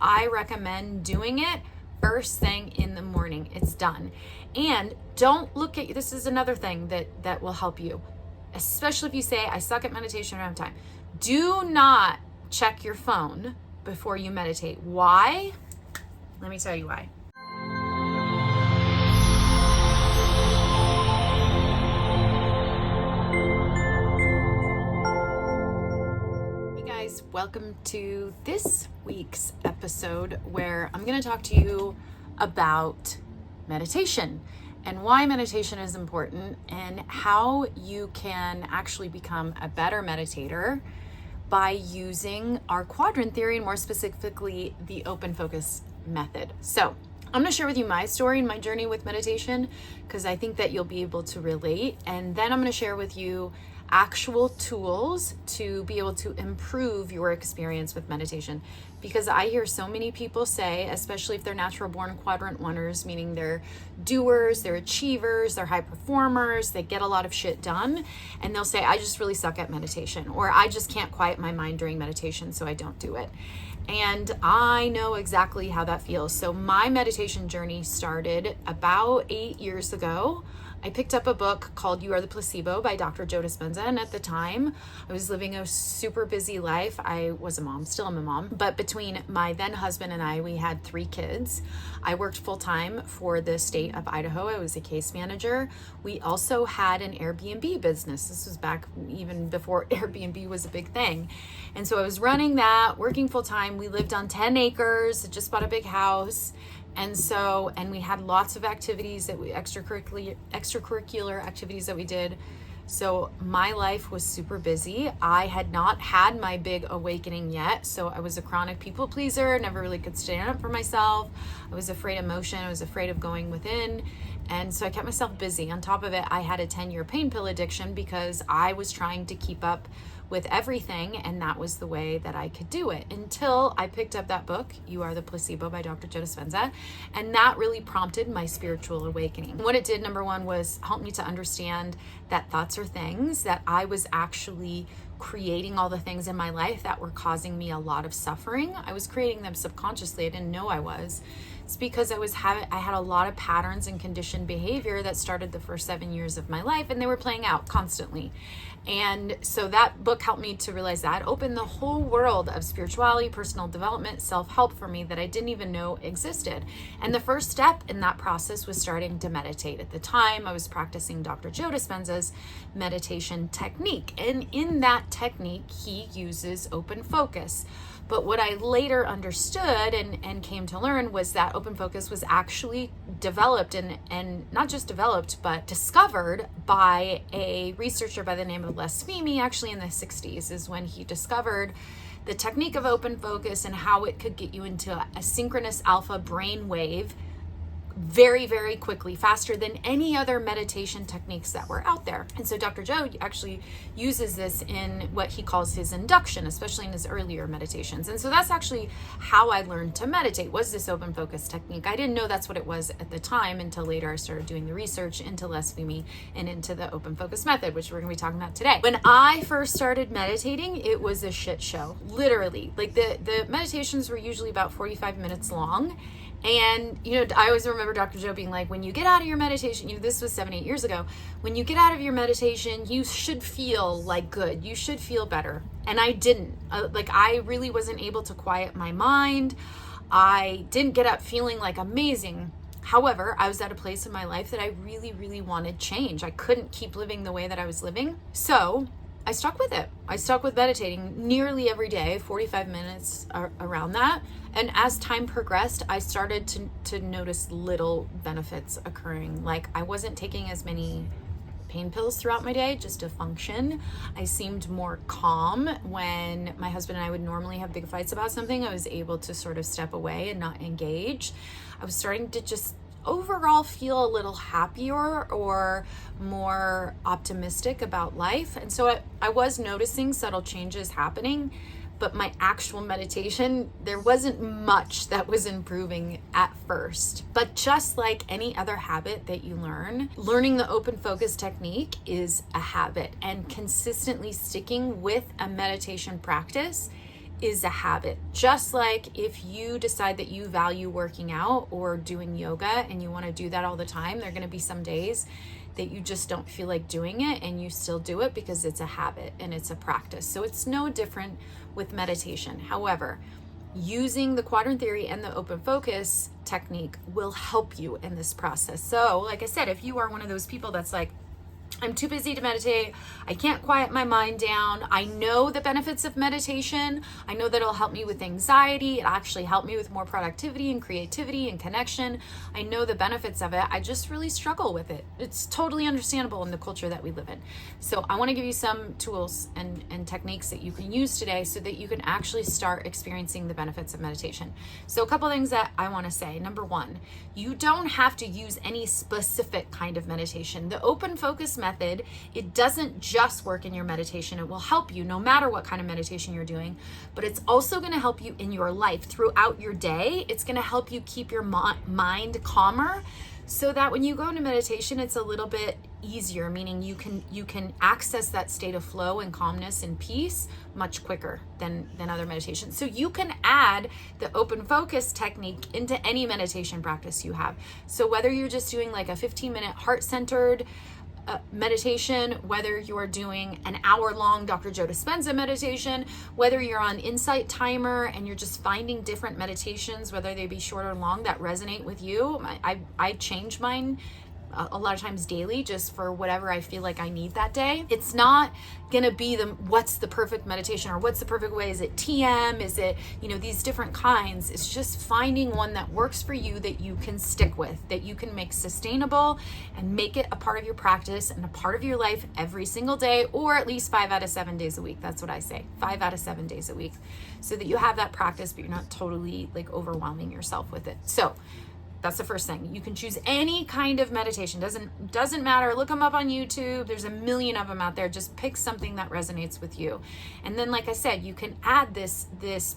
I recommend doing it first thing in the morning. It's done. And don't look at, this is another thing that will help you, especially if you say, I suck at meditation, I don't have time. Do not check your phone before you meditate. Why? Let me tell you why. Welcome to this week's episode where I'm going to talk to you about meditation and why meditation is important and how you can actually become a better meditator by using our quadrant theory and more specifically the open focus method. So I'm going to share with you my story and my journey with meditation because I think that you'll be able to relate, and then I'm going to share with you actual tools to be able to improve your experience with meditation, because I hear so many people say, especially if they're natural born quadrant oneers, meaning they're doers, they're achievers, they're high performers, they get a lot of shit done, and they'll say, I just really suck at meditation, or I just can't quiet my mind during meditation, so I don't do it. And I know exactly how that feels. So my meditation journey started about 8 years ago. I picked up a book called You Are the Placebo by Dr. Joe Dispenza. And at the time, I was living a super busy life. I was a mom, still am a mom. But between my then husband and I, we had 3 kids. I worked full time for the state of Idaho. I was a case manager. We also had an Airbnb business. This was back even before Airbnb was a big thing. And so I was running that, working full time. We lived on 10 acres, just bought a big house. And we had lots of activities extracurricular activities that we did. So my life was super busy. I had not had my big awakening yet. So I was a chronic people pleaser, never really could stand up for myself. I was afraid of motion. I was afraid of going within. And so I kept myself busy. On top of it, I had a 10-year pain pill addiction because I was trying to keep up with everything, and that was the way that I could do it until I picked up that book, You Are the Placebo by Dr. Joe Dispenza, and that really prompted my spiritual awakening. What it did, number one, was help me to understand that thoughts are things, that I was actually creating all the things in my life that were causing me a lot of suffering. I was creating them subconsciously. I didn't know I was. It's because I had a lot of patterns and conditioned behavior that started the first 7 years of my life, and they were playing out constantly. And so that book helped me to realize that, opened the whole world of spirituality, personal development, self-help for me that I didn't even know existed. And the first step in that process was starting to meditate. At the time, I was practicing Dr. Joe Dispenza's meditation technique. And in that technique, he uses open focus. But what I later understood and came to learn was that open focus was actually developed and not just developed, but discovered by a researcher by the name of Les Fehmi, actually in the 60s is when he discovered the technique of open focus and how it could get you into a synchronous alpha brain wave very, very quickly, faster than any other meditation techniques that were out there. And so Dr. Joe actually uses this in what he calls his induction, especially in his earlier meditations. And so that's actually how I learned to meditate, was this open focus technique. I didn't know that's what it was at the time until later I started doing the research into Les Fehmi and into the open focus method, which we're going to be talking about today. When I first started meditating, it was a shit show, literally. Like the meditations were usually about 45 minutes long. And, I always remember Dr. Joe being like, when you get out of your meditation, this was 7-8 years ago, when you get out of your meditation, you should feel like good. You should feel better. And I didn't. I really wasn't able to quiet my mind. I didn't get up feeling like amazing. However, I was at a place in my life that I really, really wanted change. I couldn't keep living the way that I was living. So I stuck with it. I stuck with meditating nearly every day, 45 minutes around that. And as time progressed, I started to notice little benefits occurring. Like I wasn't taking as many pain pills throughout my day just to function. I seemed more calm when my husband and I would normally have big fights about something. I was able to sort of step away and not engage. I was starting to just overall feel a little happier or more optimistic about life. And so I was noticing subtle changes happening, but my actual meditation, there wasn't much that was improving at first. But just like any other habit that you learn, learning the open focus technique is a habit, and consistently sticking with a meditation practice is a habit. Just like if you decide that you value working out or doing yoga and you want to do that all the time, there are going to be some days that you just don't feel like doing it and you still do it because it's a habit and it's a practice. So it's no different with meditation. However, using the quadrant theory and the open focus technique will help you in this process. So like I said, if you are one of those people that's like, I'm too busy to meditate, I can't quiet my mind down, I know the benefits of meditation, I know that it'll help me with anxiety, it actually helped me with more productivity and creativity and connection, I know the benefits of it, I just really struggle with it. It's totally understandable in the culture that we live in. So I want to give you some tools and techniques that you can use today so that you can actually start experiencing the benefits of meditation. So a couple things that I want to say. Number one, you don't have to use any specific kind of meditation. The open focus method, it doesn't just work in your meditation. It will help you no matter what kind of meditation you're doing, but it's also going to help you in your life throughout your day. It's going to help you keep your mind calmer so that when you go into meditation, it's a little bit easier, meaning you can access that state of flow and calmness and peace much quicker than other meditations. So you can add the open focus technique into any meditation practice you have. So whether you're just doing like a 15-minute heart-centered meditation, whether you're doing an hour-long Dr. Joe Dispenza meditation, whether you're on Insight Timer and you're just finding different meditations, whether they be short or long, that resonate with you. I change mine a lot of times daily just for whatever I feel like I need that day. It's not gonna be what's the perfect meditation or what's the perfect way. Is it TM? Is it, these different kinds? It's just finding one that works for you that you can stick with, that you can make sustainable and make it a part of your practice and a part of your life every single day, or at least 5 out of 7 days a week. That's what I say, 5 out of 7 days a week, so that you have that practice, but you're not totally like overwhelming yourself with it. So that's the first thing. You can choose any kind of meditation. Doesn't matter. Look them up on YouTube. There's a million of them out there. Just pick something that resonates with you. And then, like I said, you can add this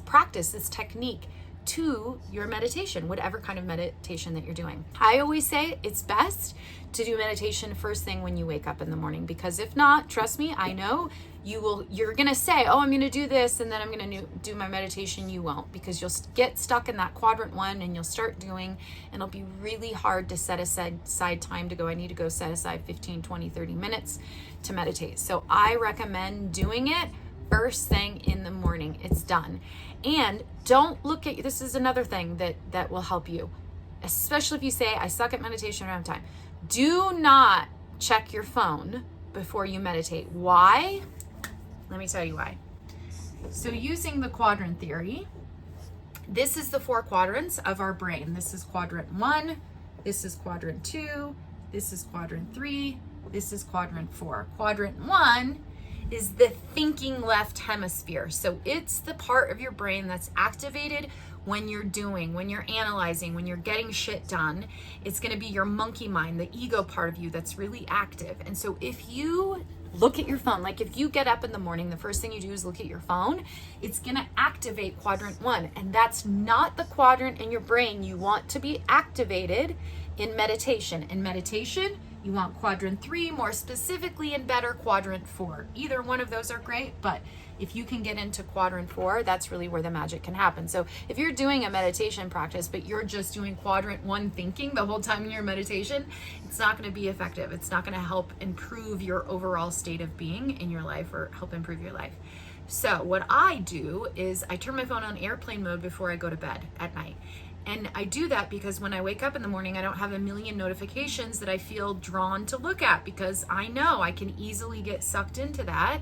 practice, this technique to your meditation, whatever kind of meditation that you're doing. I always say it's best to do meditation first thing when you wake up in the morning, because if not, trust me, I know you're going to say, oh, I'm going to do this and then I'm going to do my meditation. You won't, because you'll get stuck in that quadrant one and you'll start doing, and it'll be really hard to set aside time to go, I need to go set aside 15, 20, 30 minutes to meditate. So I recommend doing it first thing in the morning. It's done. And don't look at, this is another thing that will help you, especially if you say, I suck at meditation, I don't have time. Do not check your phone before you meditate. Why? Let me tell you why. So using the quadrant theory, this is the 4 quadrants of our brain. This is quadrant 1, this is quadrant 2, this is quadrant 3, this is quadrant 4. Quadrant 1 is the thinking left hemisphere. So it's the part of your brain that's activated when you're doing, when you're analyzing, when you're getting shit done. It's going to be your monkey mind, the ego part of you that's really active. And so if you look at your phone, like if you get up in the morning, the first thing you do is look at your phone, it's going to activate quadrant 1. And that's not the quadrant in your brain you want to be activated in meditation. In meditation, you want quadrant 3, more specifically and better quadrant 4. Either one of those are great, but if you can get into quadrant 4, that's really where the magic can happen. So if you're doing a meditation practice, but you're just doing quadrant 1 thinking the whole time in your meditation, it's not going to be effective. It's not going to help improve your overall state of being in your life or help improve your life. So what I do is I turn my phone on airplane mode before I go to bed at night. And I do that because when I wake up in the morning, I don't have a million notifications that I feel drawn to look at, because I know I can easily get sucked into that.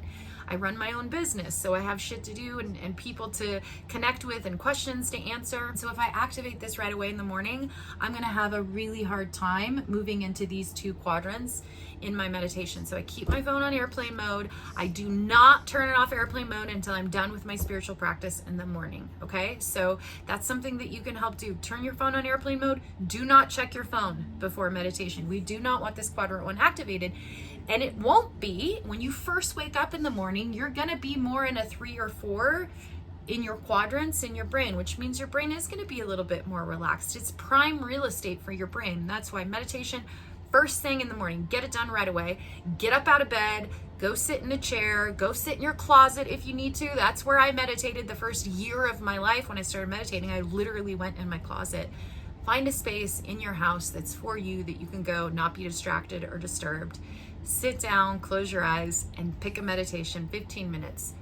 I run my own business, so I have shit to do and people to connect with and questions to answer. So if I activate this right away in the morning, I'm gonna have a really hard time moving into these 2 quadrants in my meditation. So I keep my phone on airplane mode. I do not turn it off airplane mode until I'm done with my spiritual practice in the morning, okay? So that's something that you can help do. Turn your phone on airplane mode. Do not check your phone before meditation. We do not want this quadrant 1 activated. And it won't be, when you first wake up in the morning, you're gonna be more in a 3 or 4 in your quadrants in your brain, which means your brain is gonna be a little bit more relaxed. It's prime real estate for your brain. That's why meditation first thing in the morning. Get it done right away. Get up out of bed, go sit in a chair, go sit in your closet if you need to. That's where I meditated the first year of my life. When I started meditating, I literally went in my closet. Find a space in your house that's for you, that you can go, not be distracted or disturbed. Sit down, close your eyes, and pick a meditation, 15 minutes,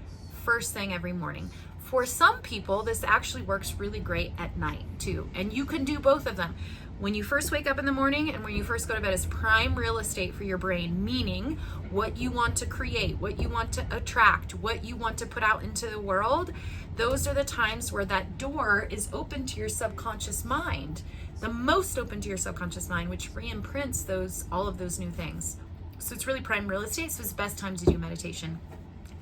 first thing every morning. For some people, this actually works really great at night too. And you can do both of them. When you first wake up in the morning and when you first go to bed is prime real estate for your brain, meaning what you want to create, what you want to attract, what you want to put out into the world. Those are the times where that door is open to your subconscious mind, the most open to your subconscious mind, which re-imprints all of those new things. So it's really prime real estate. So it's the best time to do meditation.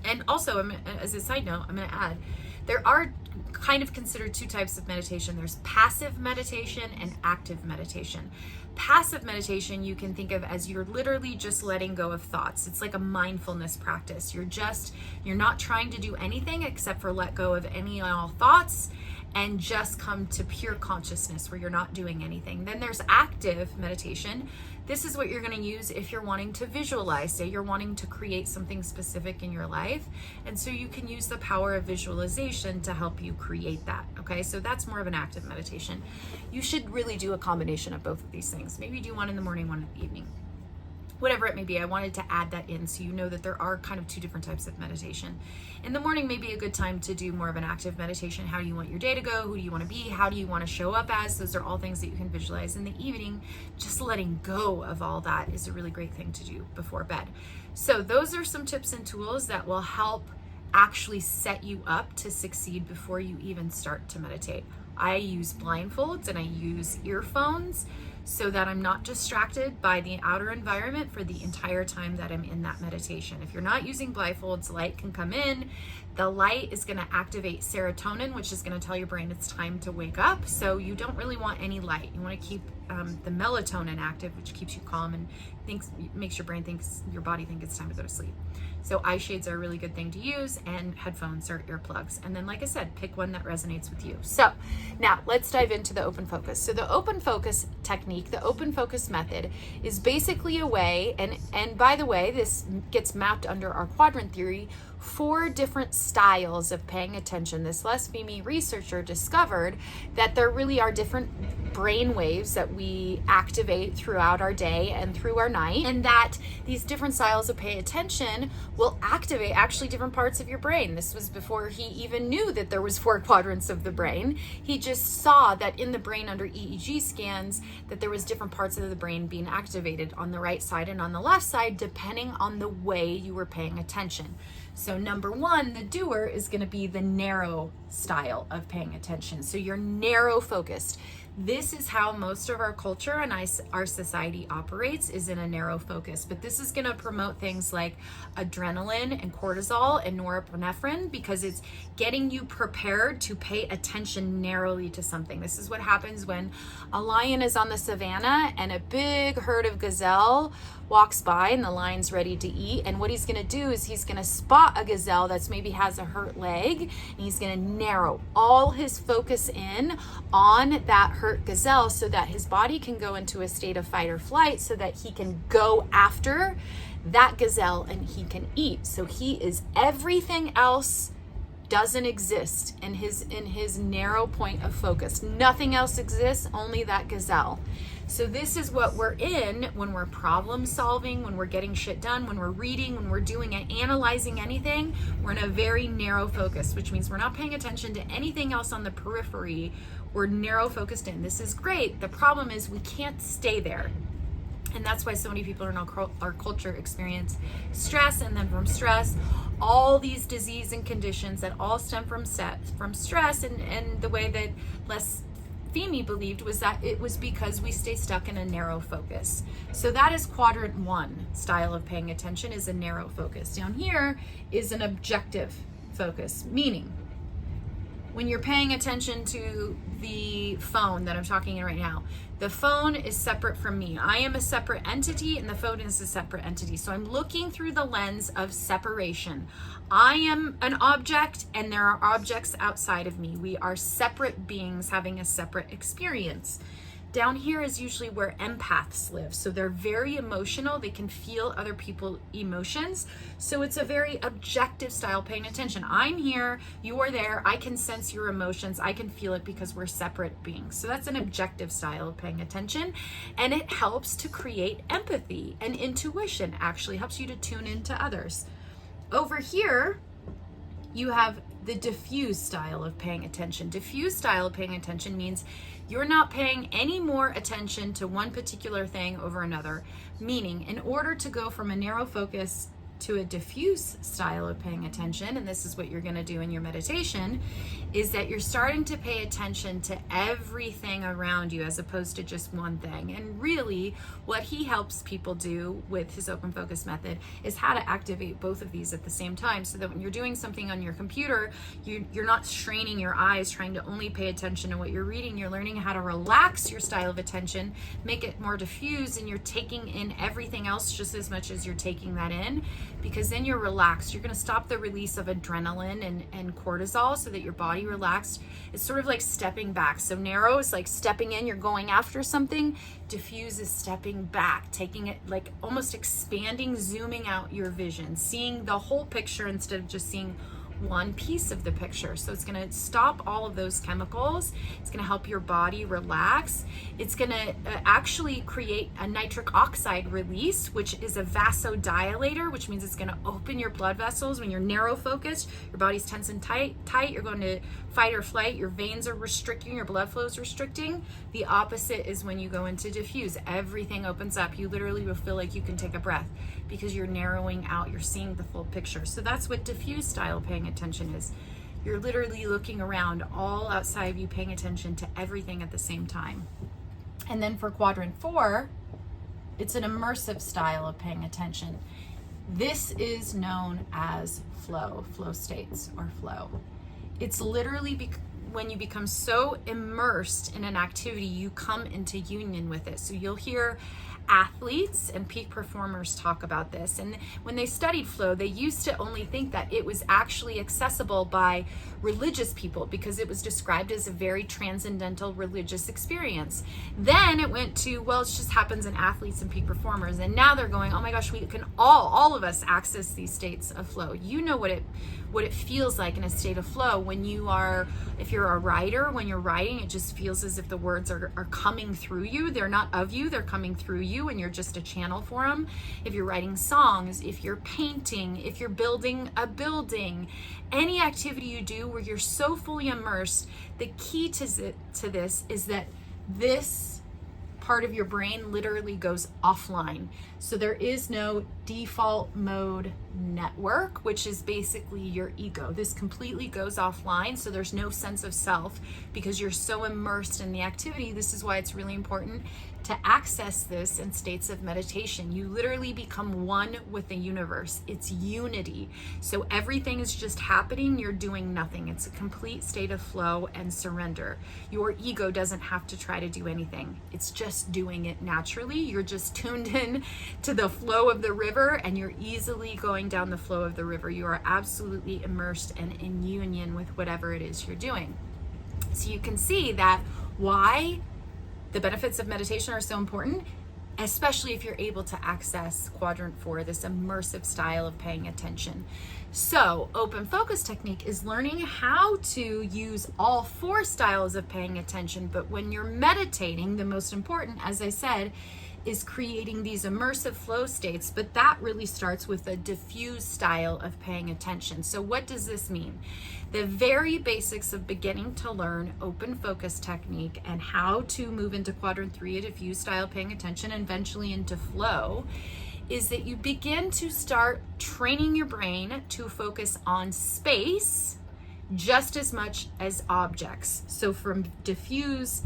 And also, as a side note, I'm going to add, there are kind of considered two types of meditation. There's passive meditation and active meditation. Passive meditation you can think of as you're literally just letting go of thoughts. It's like a mindfulness practice. You're not trying to do anything except for let go of any and all thoughts and just come to pure consciousness where you're not doing anything. Then there's active meditation. This is what you're going to use if you're wanting to visualize. Say you're wanting to create something specific in your life. And so you can use the power of visualization to help you create that. Okay, so that's more of an active meditation. You should really do a combination of both of these things. Maybe do one in the morning, one in the evening. Whatever it may be, I wanted to add that in so you know that there are kind of two different types of meditation. In the morning may be a good time to do more of an active meditation. How do you want your day to go? Who do you want to be? How do you want to show up as? Those are all things that you can visualize. In the evening, just letting go of all that is a really great thing to do before bed. So those are some tips and tools that will help actually set you up to succeed before you even start to meditate. I use blindfolds and I use earphones so that I'm not distracted by the outer environment for the entire time that I'm in that meditation. If you're not using blindfolds, light can come in. The light is going to activate serotonin, which is going to tell your brain it's time to wake up. So you don't really want any light. You want to keep the melatonin active, which keeps you calm and makes your body think it's time to go to sleep. So eye shades are a really good thing to use, and headphones or earplugs. And then, like I said, pick one that resonates with you. So now let's dive into the open focus. So the open focus technique, the open focus method, is basically a way, and by the way, this gets mapped under our quadrant theory, 4 different styles of paying attention. This Les Fimi researcher discovered that there really are different brain waves that we activate throughout our day and through our night, and that these different styles of pay attention will activate actually different parts of your brain. This was before he even knew that there was 4 quadrants of the brain. He just saw that in the brain under EEG scans that there was different parts of the brain being activated on the right side and on the left side depending on the way you were paying attention. So number 1, the doer, is going to be the narrow style of paying attention. So you're narrow focused. This is how most of our culture and our society operates, is in a narrow focus. But this is going to promote things like adrenaline and cortisol and norepinephrine, because it's getting you prepared to pay attention narrowly to something. This is what happens when a lion is on the savannah and a big herd of gazelle walks by and the lion's ready to eat. And what he's going to do is he's going to spot a gazelle that's maybe has a hurt leg, and he's going to narrow all his focus in on that hurt gazelle so that his body can go into a state of fight or flight so that he can go after that gazelle and he can eat. So he is, everything else doesn't exist in his narrow point of focus. Nothing else exists, only that gazelle. So this is what we're in when we're problem solving, when we're getting shit done, when we're reading, when we're doing it, analyzing anything. We're in a very narrow focus, which means we're not paying attention to anything else on the periphery. We're narrow focused in. This is great. The problem is we can't stay there. And that's why so many people in our culture experience stress, and then from stress, all these disease and conditions that all stem from stress. And the way that Les Fimi believed was that it was because we stay stuck in a narrow focus. So that is quadrant 1 style of paying attention, is a narrow focus. Down here is an objective focus, meaning when you're paying attention to the phone that I'm talking in right now, the phone is separate from me. I am a separate entity and the phone is a separate entity. So I'm looking through the lens of separation. I am an object and there are objects outside of me. We are separate beings having a separate experience. Down here is usually where empaths live. So they're very emotional. They can feel other people's emotions. So it's a very objective style paying attention. I'm here, you are there. I can sense your emotions. I can feel it because we're separate beings. So that's an objective style of paying attention. And it helps to create empathy, and intuition actually helps you to tune into others. Over here, you have the diffuse style of paying attention. Diffuse style of paying attention means you're not paying any more attention to one particular thing over another. Meaning, in order to go from a narrow focus to a diffuse style of paying attention, and this is what you're going to do in your meditation, is that you're starting to pay attention to everything around you as opposed to just one thing. And really, what he helps people do with his open focus method is how to activate both of these at the same time, so that when you're doing something on your computer, you're not straining your eyes trying to only pay attention to what you're reading. You're learning how to relax your style of attention, make it more diffuse, and you're taking in everything else just as much as you're taking that in, because then you're relaxed. You're going to stop the release of adrenaline and cortisol so that your body relaxed. It's sort of like stepping back. So narrow is like stepping in, you're going after something. Diffuse is stepping back, taking it, like almost expanding, zooming out your vision, seeing the whole picture instead of just seeing one piece of the picture. So it's going to stop all of those chemicals. It's going to help your body relax. It's going to actually create a nitric oxide release, which is a vasodilator, which means it's going to open your blood vessels. When you're narrow focused, your body's tense and tight, you're going to fight or flight, your veins are restricting, your blood flow is restricting. The opposite is when you go into diffuse. Everything opens up. You literally will feel like you can take a breath because you're narrowing out, you're seeing the full picture. So that's what diffuse style paying attention is. You're literally looking around, all outside of you, paying attention to everything at the same time. And then for quadrant 4, it's an immersive style of paying attention. This is known as flow states, or flow. It's literally when you become so immersed in an activity, you come into union with it. So you'll hear athletes and peak performers talk about this. And when they studied flow, they used to only think that it was actually accessible by religious people because it was described as a very transcendental religious experience. Then it went to, well, it just happens in athletes and peak performers. And now they're going, oh my gosh, we can all of us access these states of flow. You know what it feels like in a state of flow when if you're a writer, when you're writing, it just feels as if the words are coming through you. They're not of you, they're coming through you, and you're just a channel for them. If you're writing songs, if you're painting, if you're building a building, any activity you do where you're so fully immersed, the key to this is that this part of your brain literally goes offline. So there is no default mode network, which is basically your ego. This completely goes offline. So there's no sense of self because you're so immersed in the activity. This is why it's really important to access this in states of meditation. You literally become one with the universe. It's unity. So everything is just happening. You're doing nothing. It's a complete state of flow and surrender. Your ego doesn't have to try to do anything. It's just doing it naturally. You're just tuned in to the flow of the river, and you're easily going down the flow of the river. You are absolutely immersed and in union with whatever it is you're doing. So you can see that why the benefits of meditation are so important, especially if you're able to access quadrant 4, this immersive style of paying attention. So open focus technique is learning how to use all 4 styles of paying attention. But when you're meditating, the most important, as I said, is creating these immersive flow states, but that really starts with a diffuse style of paying attention. So what does this mean? The very basics of beginning to learn open focus technique and how to move into quadrant 3, a diffuse style paying attention, and eventually into flow, is that you begin to start training your brain to focus on space just as much as objects. So from diffuse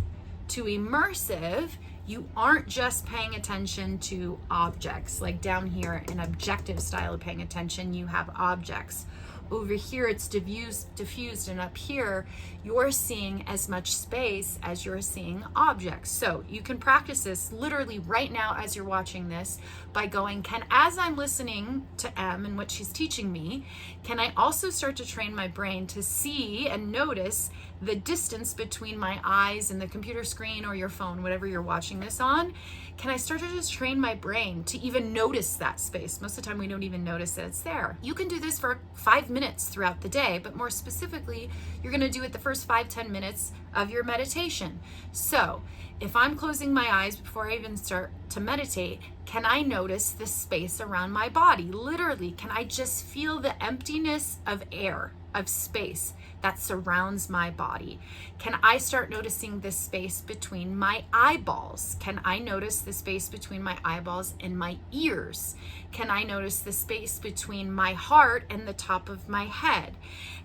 to immersive, you aren't just paying attention to objects. Like down here, an objective style of paying attention, you have objects. Over here, it's diffused, and up here, you're seeing as much space as you're seeing objects. So you can practice this literally right now as you're watching this by going, as I'm listening to Em and what she's teaching me, can I also start to train my brain to see and notice the distance between my eyes and the computer screen or your phone, whatever you're watching this on, can I start to just train my brain to even notice that space? Most of the time we don't even notice that it's there. You can do this for 5 minutes throughout the day, but more specifically, you're gonna do it the first 5-10 minutes of your meditation. So if I'm closing my eyes before I even start to meditate, can I notice the space around my body? Literally, can I just feel the emptiness of air, of space that surrounds my body? Can I start noticing the space between my eyeballs? Can I notice the space between my eyeballs and my ears? Can I notice the space between my heart and the top of my head?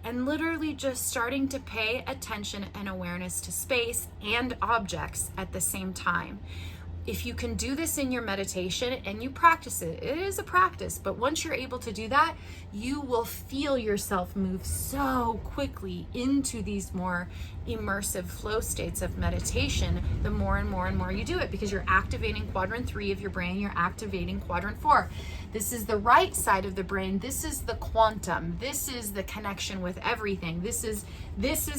And literally just starting to pay attention and awareness to space and objects at the same time. If you can do this in your meditation and you practice it, it is a practice, but once you're able to do that, you will feel yourself move so quickly into these more immersive flow states of meditation the more and more and more you do it, because you're activating quadrant 3 of your brain, you're activating quadrant 4. This is the right side of the brain. This is the quantum. This is the connection with everything. This is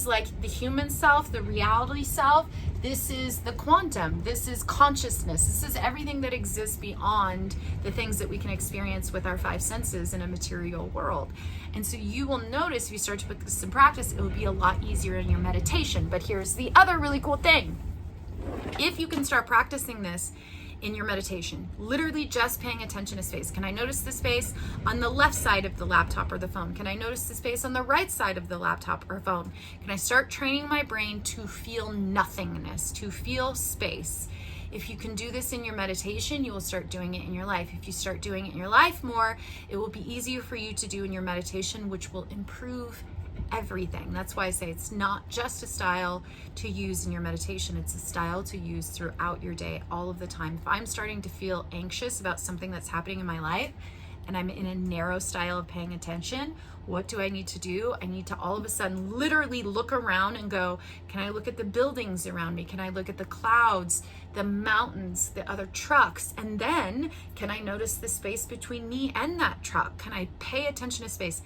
like the human self, the reality self. This is the quantum. This is consciousness. This is everything that exists beyond the things that we can experience with our 5 senses in a material world. And so you will notice if you start to put this in practice, it will be a lot easier in your meditation. But here's the other really cool thing. If you can start practicing this in your meditation, literally just paying attention to space. Can I notice the space on the left side of the laptop or the phone? Can I notice the space on the right side of the laptop or phone? Can I start training my brain to feel nothingness, to feel space? If you can do this in your meditation, you will start doing it in your life. If you start doing it in your life more, it will be easier for you to do in your meditation, which will improve everything. That's why I say it's not just a style to use in your meditation, it's a style to use throughout your day, all of the time. If I'm starting to feel anxious about something that's happening in my life and I'm in a narrow style of paying attention, what do I need to do? I need to all of a sudden literally look around and go, can I look at the buildings around me? Can I look at the clouds, the mountains, the other trucks? And then can I notice the space between me and that truck? Can I pay attention to space?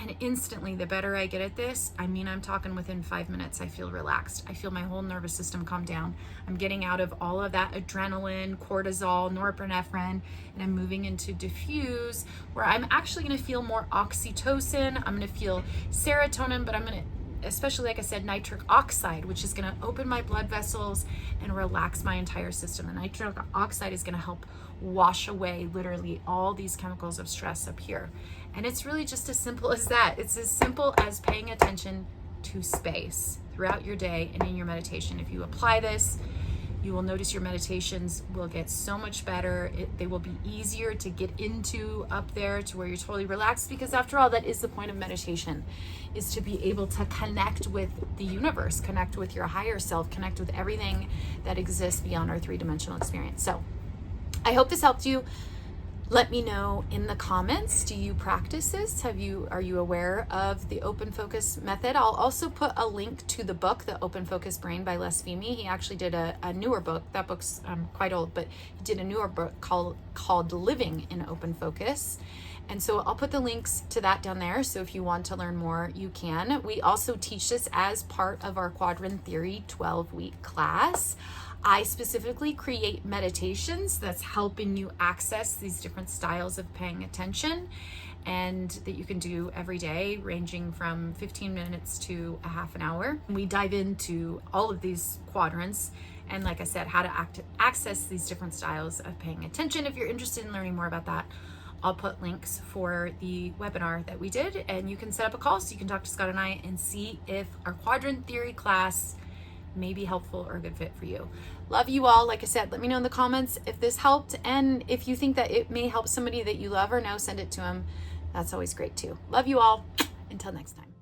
And instantly, the better I get at this, I'm talking within 5 minutes, I feel relaxed. I feel my whole nervous system calm down. I'm getting out of all of that adrenaline, cortisol, norepinephrine, and I'm moving into diffuse, where I'm actually gonna feel more oxytocin. I'm gonna feel serotonin, but I'm gonna, especially like I said, nitric oxide, which is gonna open my blood vessels and relax my entire system. And nitric oxide is gonna help wash away literally all these chemicals of stress up here. And it's really just as simple as that. It's as simple as paying attention to space throughout your day and in your meditation. If you apply this, you will notice your meditations will get so much better. They will be easier to get into up there to where you're totally relaxed, because after all, that is the point of meditation, is to be able to connect with the universe, connect with your higher self, connect with everything that exists beyond our 3-dimensional experience. So I hope this helped you. Let me know in the comments, do you practice this? Are you aware of the open focus method? I'll also put a link to the book, The Open Focus Brain by Les Fehmi. He actually did a newer book. That book's quite old, but he did a newer book called Living in Open Focus. And so I'll put the links to that down there. So if you want to learn more, you can. We also teach this as part of our Quadrant Theory 12-week class. I specifically create meditations that's helping you access these different styles of paying attention, and that you can do every day, ranging from 15 minutes to a half an hour. We dive into all of these quadrants and, like I said, how to access these different styles of paying attention. If you're interested in learning more about that, I'll put links for the webinar that we did, and you can set up a call so you can talk to Scott and I and see if our Quadrant Theory class may be helpful or a good fit for you. Love you all. Like I said, let me know in the comments if this helped, and if you think that it may help somebody that you love or know, send it to them. That's always great too. Love you all. Until next time.